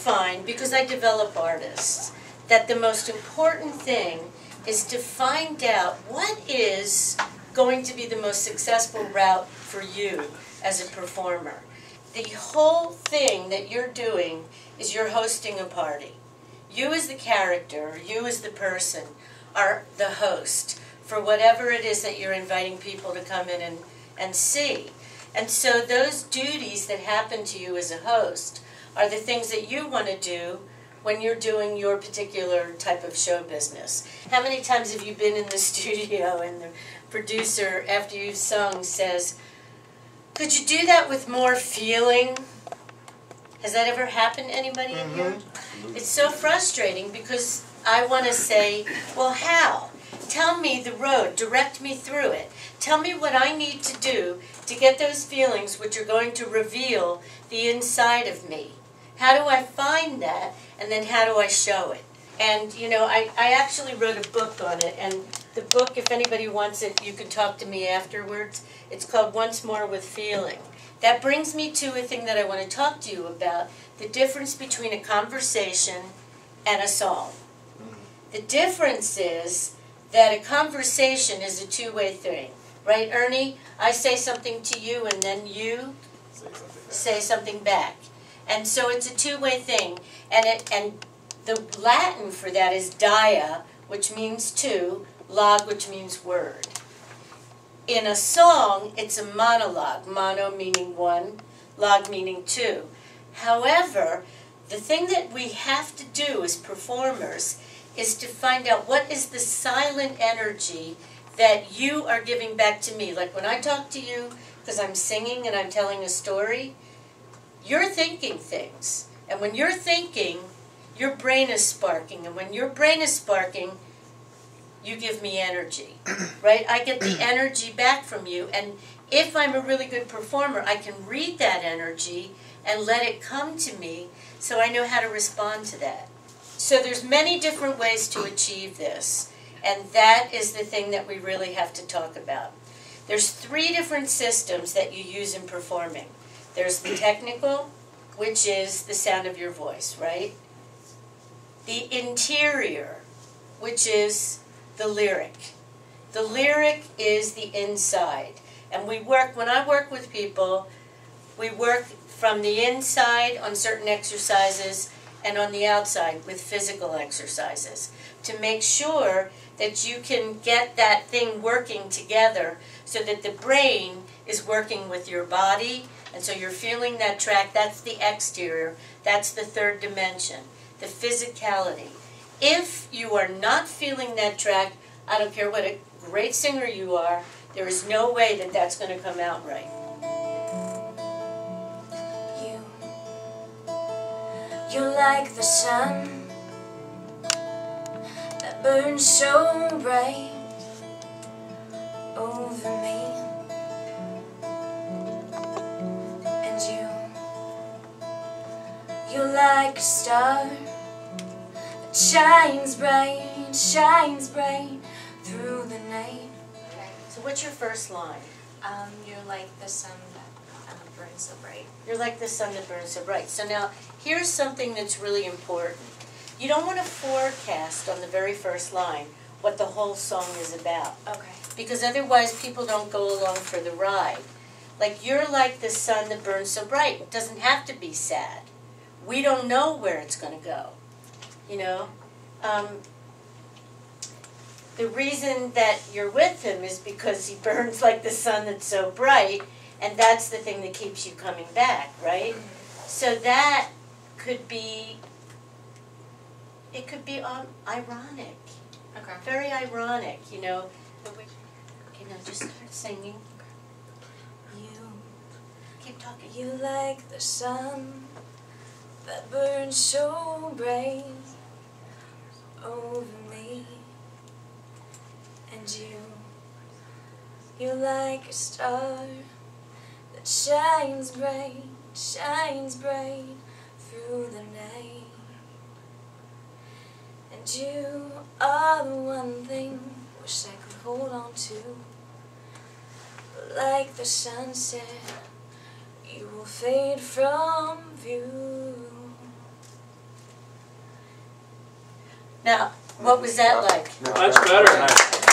find, because I develop artists, that the most important thing is to find out what is going to be the most successful route for you as a performer. The whole thing that you're doing is you're hosting a party. You as the character, you as the person, are the host for whatever it is that you're inviting people to come in and see. And so those duties that happen to you as a host are the things that you want to do when you're doing your particular type of show business. How many times have you been in the studio and the producer, after you've sung, says, "Could you do that with more feeling?" Has that ever happened to anybody in here? It's so frustrating because I want to say, well, how? Tell me the road, direct me through it. Tell me what I need to do to get those feelings which are going to reveal the inside of me. How do I find that, and then how do I show it? And, you know, I actually wrote a book on it, and the book, if anybody wants it, you can talk to me afterwards. It's called Once More with Feeling. That brings me to a thing that I want to talk to you about, the difference between a conversation and a song. The difference is that a conversation is a two-way thing. Right, Ernie? I say something to you, and then you say something back. And so it's a two-way thing. And the Latin for that is dia, which means two, log, which means word. In a song, it's a monologue. Mono meaning one, log meaning two. However, the thing that we have to do as performers is to find out what is the silent energy that you are giving back to me. Like when I talk to you, because I'm singing and I'm telling a story, you're thinking things. And when you're thinking, your brain is sparking. And when your brain is sparking, you give me energy, right? I get the energy back from you. And if I'm a really good performer, I can read that energy and let it come to me so I know how to respond to that. So there's many different ways to achieve this. And that is the thing that we really have to talk about. There's 3 different systems that you use in performing. There's the technical, which is the sound of your voice, right? The interior, which is the lyric. The lyric is the inside. And when I work with people, we work from the inside on certain exercises and on the outside with physical exercises to make sure that you can get that thing working together so that the brain is working with your body, and so you're feeling that track. That's the exterior. That's the 3rd dimension, the physicality. If you are not feeling that track, I don't care what a great singer you are, there is no way that that's going to come out right. You're like the sun that burns so bright over me, and you're like a star that shines bright through the night. Okay. So what's your first line? You're like the sun that burns so bright. You're like the sun that burns so bright. So now, here's something that's really important. You don't want to forecast on the very first line what the whole song is about. Okay. Because otherwise people don't go along for the ride. Like, you're like the sun that burns so bright. It doesn't have to be sad. We don't know where it's going to go. You know? The reason that you're with him is because he burns like the sun that's so bright, and that's the thing that keeps you coming back, right? So that could be, it could be ironic. Okay. Very ironic, you know. Okay, now just start singing. Keep talking. You like the sun that burns so bright over me, and you're like a star that shines bright through the night, and you are the one thing wish I could hold on to. Like the sunset, you will fade from view. Now, what was that like? Much better.